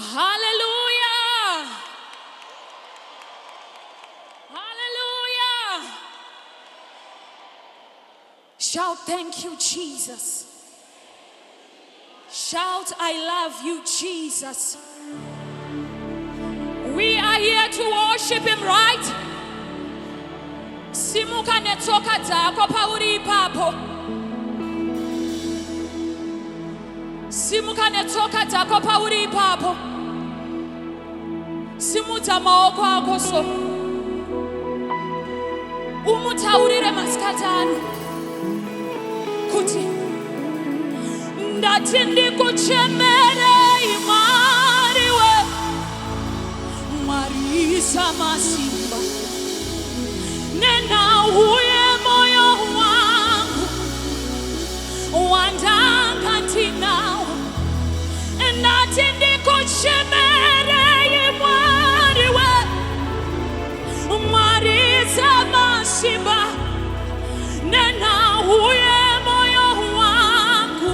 Hallelujah. Hallelujah. Shout, thank you, Jesus. Shout, I love you, Jesus. We are here to worship him, right? Simuka netoka zako pauri papo. Simuka netoka zako pauri papo. Simuta maoko akoso. Umutaurire maskatani. Kuti. Ndati ndikuchemere imariwe. Marisa masimba. Nena uye moyo wangu. Wandanga ntinao. Ndati ndikuchemere imariwe. Marisa masimba. Nena uye moyo wangu.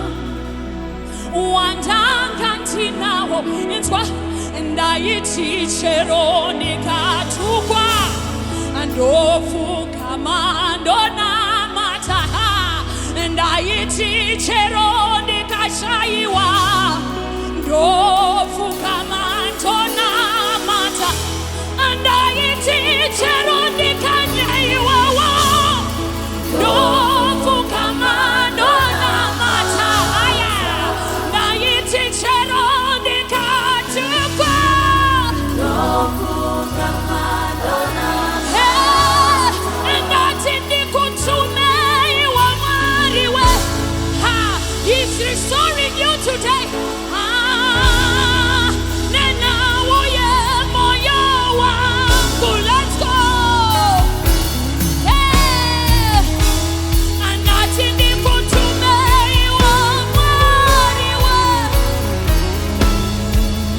Wandanga ntinao. Inzwa. Ndaiti chero nikatukwa. Ndofu kama ndona mataha. Ndaiti chero nikashaiwa. Ndofu kama ndona mata. Ndaiti chero nikanyaiwa. Ndofu kama ndona mata. Ndaiti chero nikatukwa. Ndofu kama ndona. He's restoring you today. Nena oye moyo wangu. Let's go. Anati nikutumeiwa mwariwe.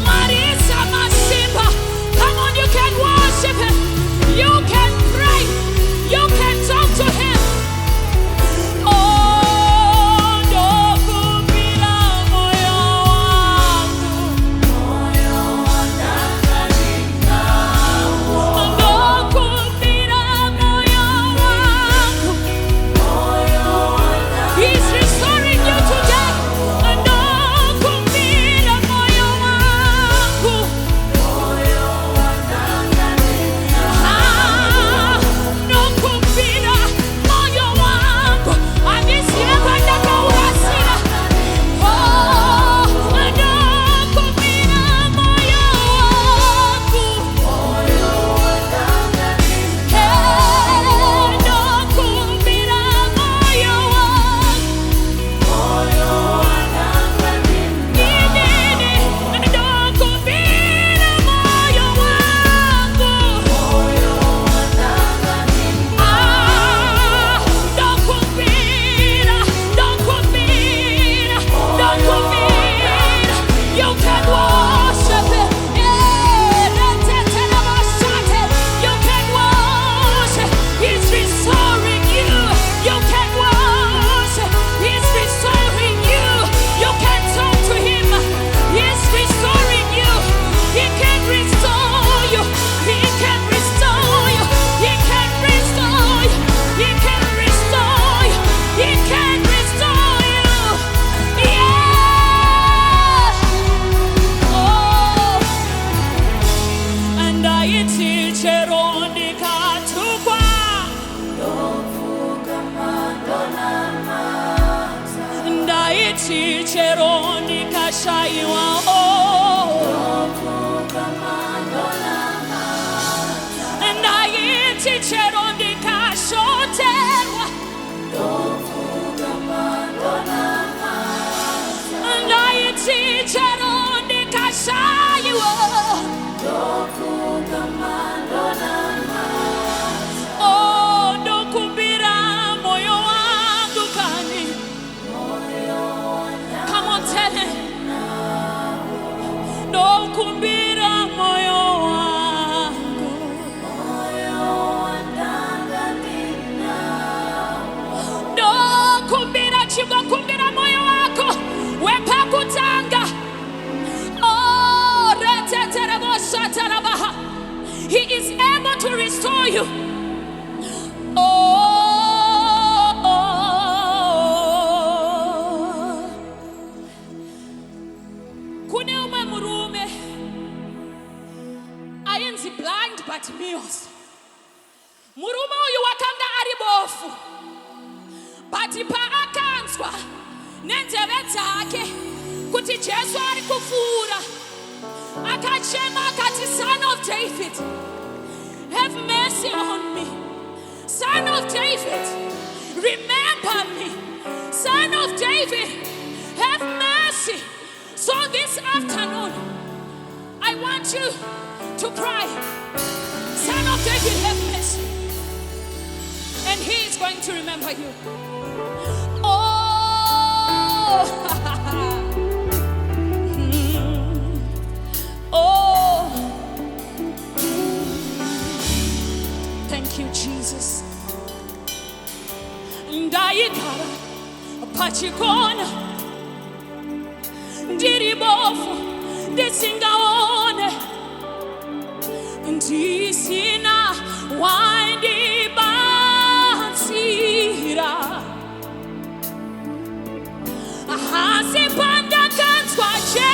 Marisa masimba. Come on, you can worship him. You can pray. You can talk to him. Kumbira moyo wako wepa kutanga. Oh, He is able to restore you. Kune umwe murume ainzi blind Bartimaeus. Murume uyu wakanga ari bofu, but paakanzwa nenzeve dzake kuti Jesu ari kufura, akachema akati, Son of David, have mercy on me. Son of David, remember me. Son of David, have mercy. So this afternoon, I want you to cry, Son of David, have mercy. And he is going to remember you. Oh, oh, thank you, Jesus. Ndaigara pachikona ndiri bofu ndisingaone, ndisina wandibatsira, asi pandakanzwa Jesu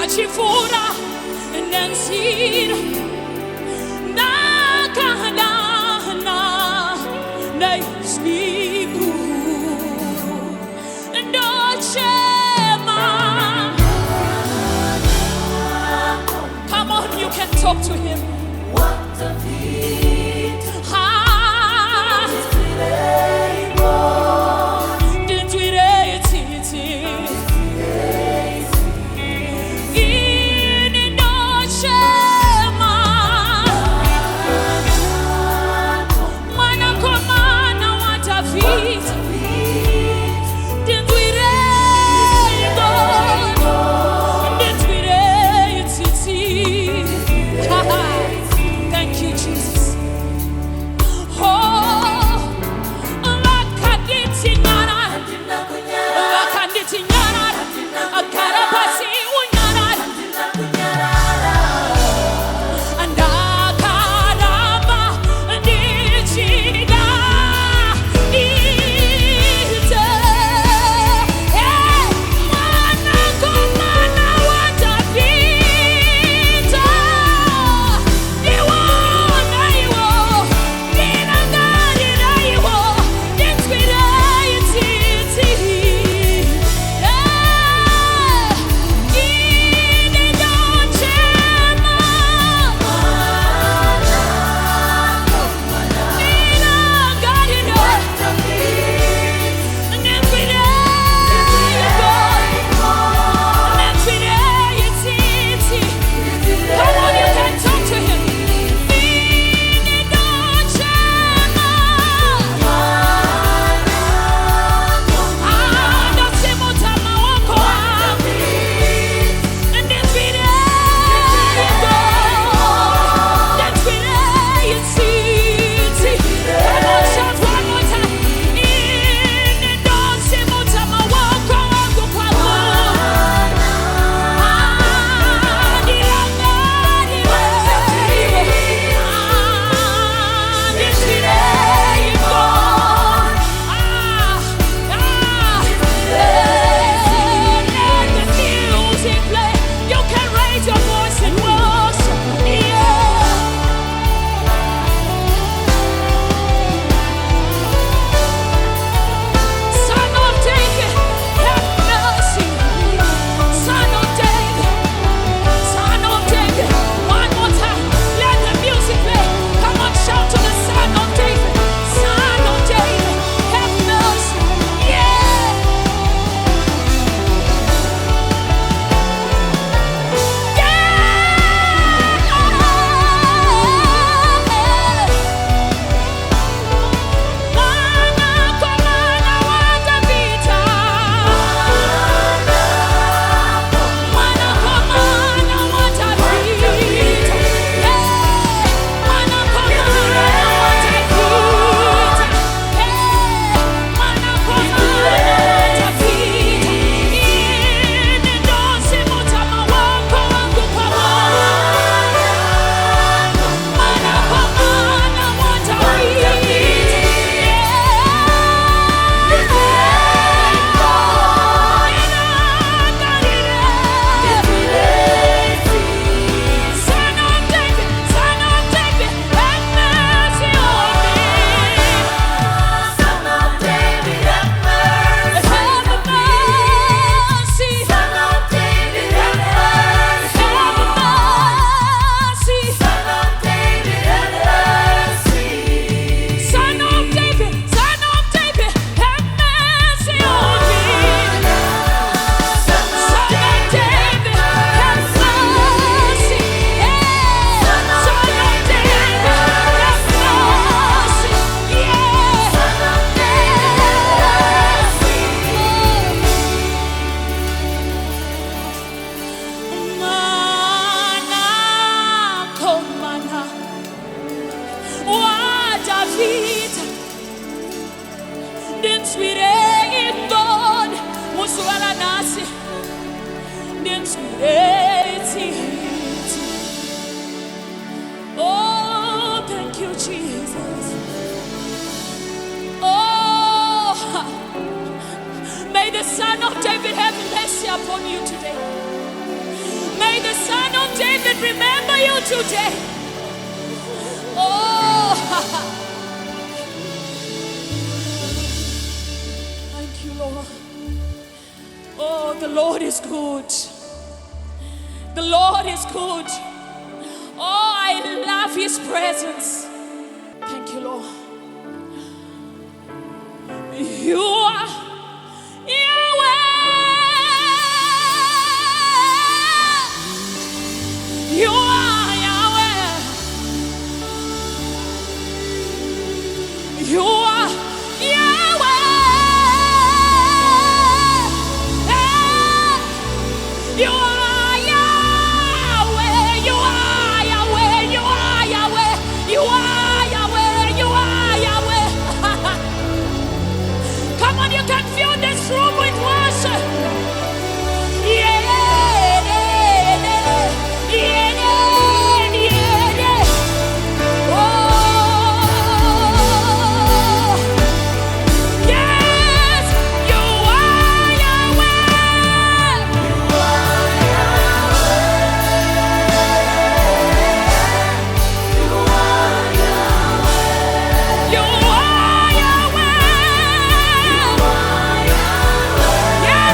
achifura nenzira, ndakanana neisiku ndochema. Come on, you can talk to him. Ha ha. Oh, thank you, Jesus. Oh, may the Son of David have mercy upon you today. May the Son of David remember you today. Oh, thank you, Lord. Oh, the Lord is good. The Lord is good. Oh, I love His presence. Thank you, Lord. You are Yahweh. You are Yahweh. You are Yahweh. You are Yahweh. You are Yahweh. You are Yahweh. You are Yahweh. You are Yahweh. Come on, you can fill this room with worship. Yeah, yeah, yeah, yeah, yeah. Oh, yes, you are Yahweh. You are Yahweh. You are Yahweh. Yeah,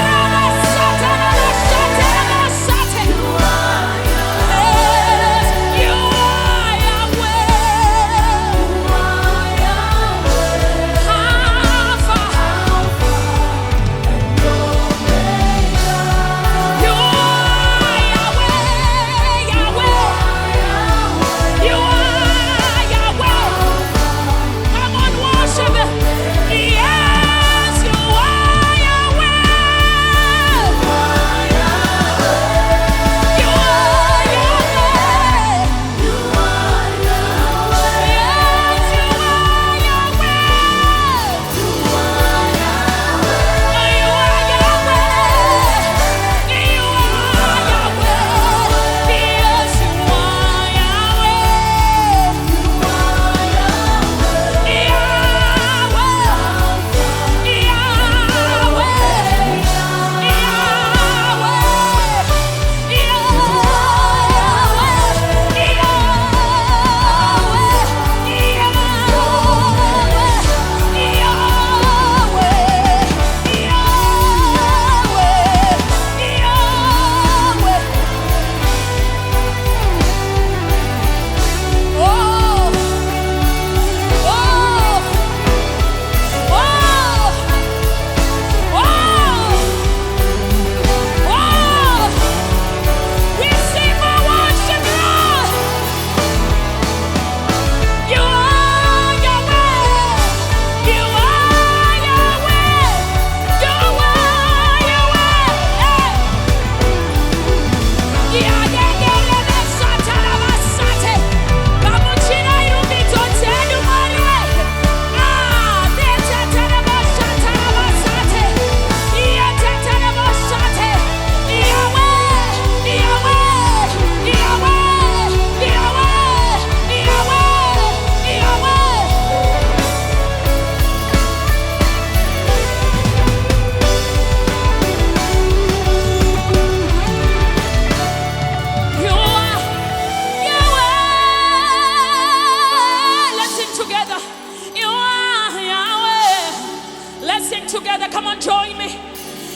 together. Come on, join me.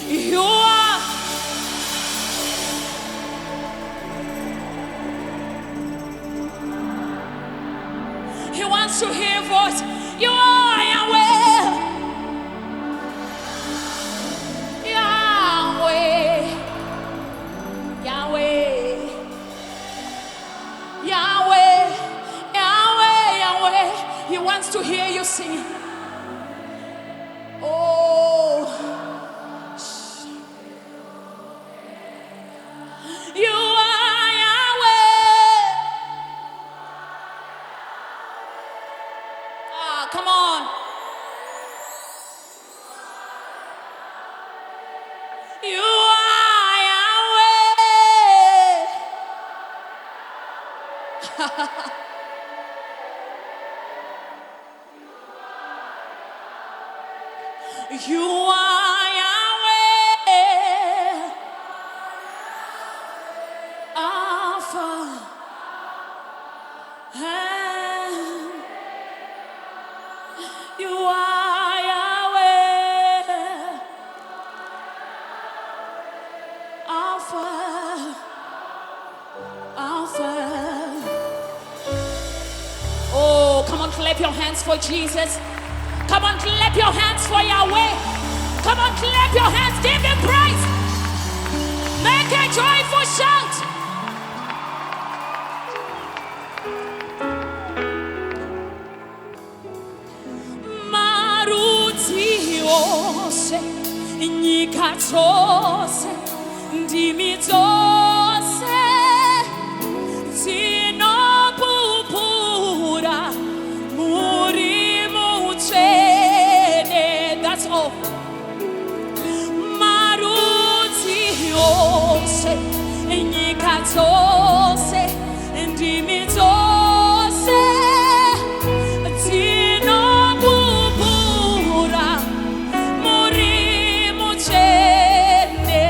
You are. He wants to hear your voice. You are Yahweh. Yahweh. Yahweh. Yahweh. Yahweh. Yahweh. He wants to hear you sing. Oh. You are Yahweh. Ah, come on. You are Yahweh. You are Yahweh, Alpha and you are Yahweh, Alpha, Alpha. Oh, come on, clap your hands for Jesus. Come on, clap your hands for Yahweh. Come on, clap your hands. Give him praise. Make a joyful shout. Maruti ose, nyika zose, ndimi zose, zinopupura, muri muchene. That's all. Maruti ose, nyika zose, ndimi zose, zinopupura, muri muchene.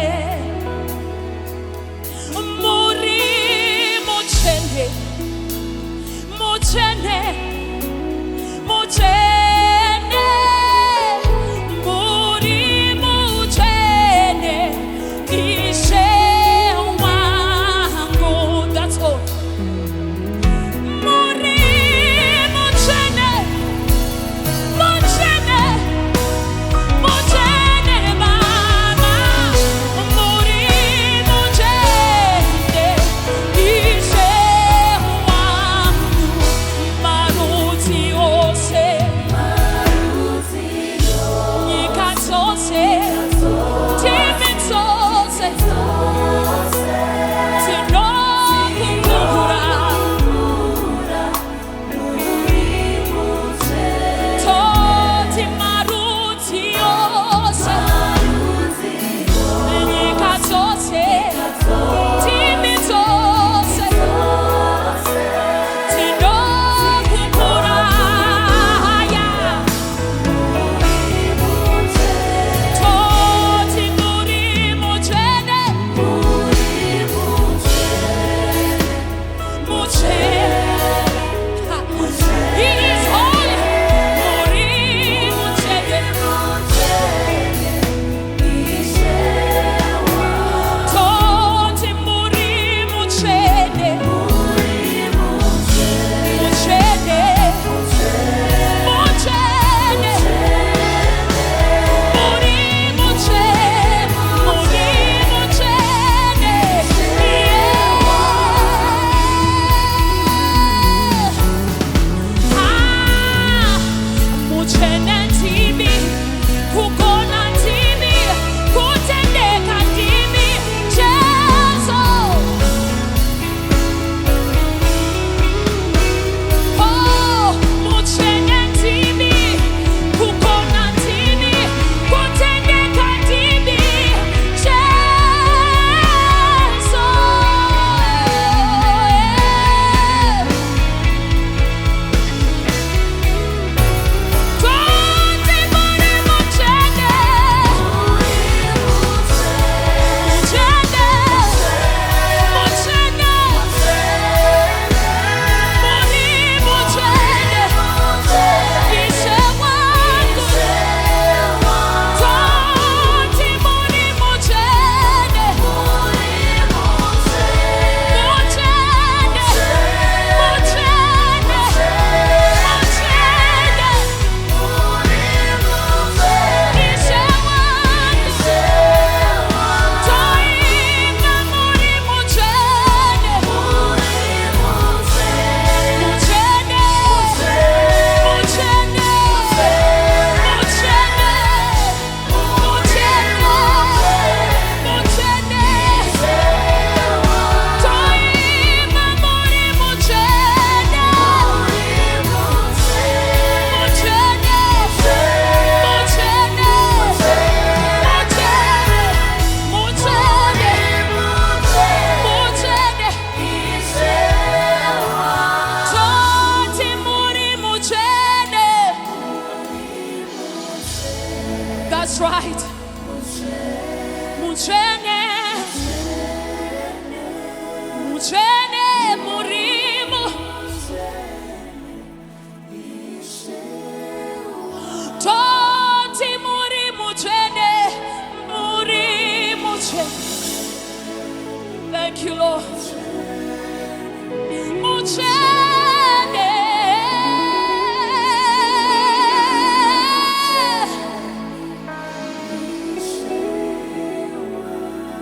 Thank you, Lord.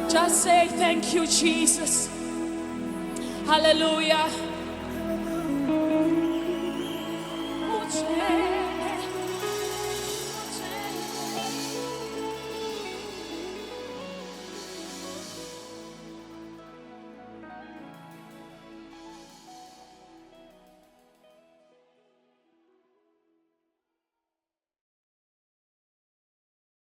Just say thank you, Jesus. Hallelujah.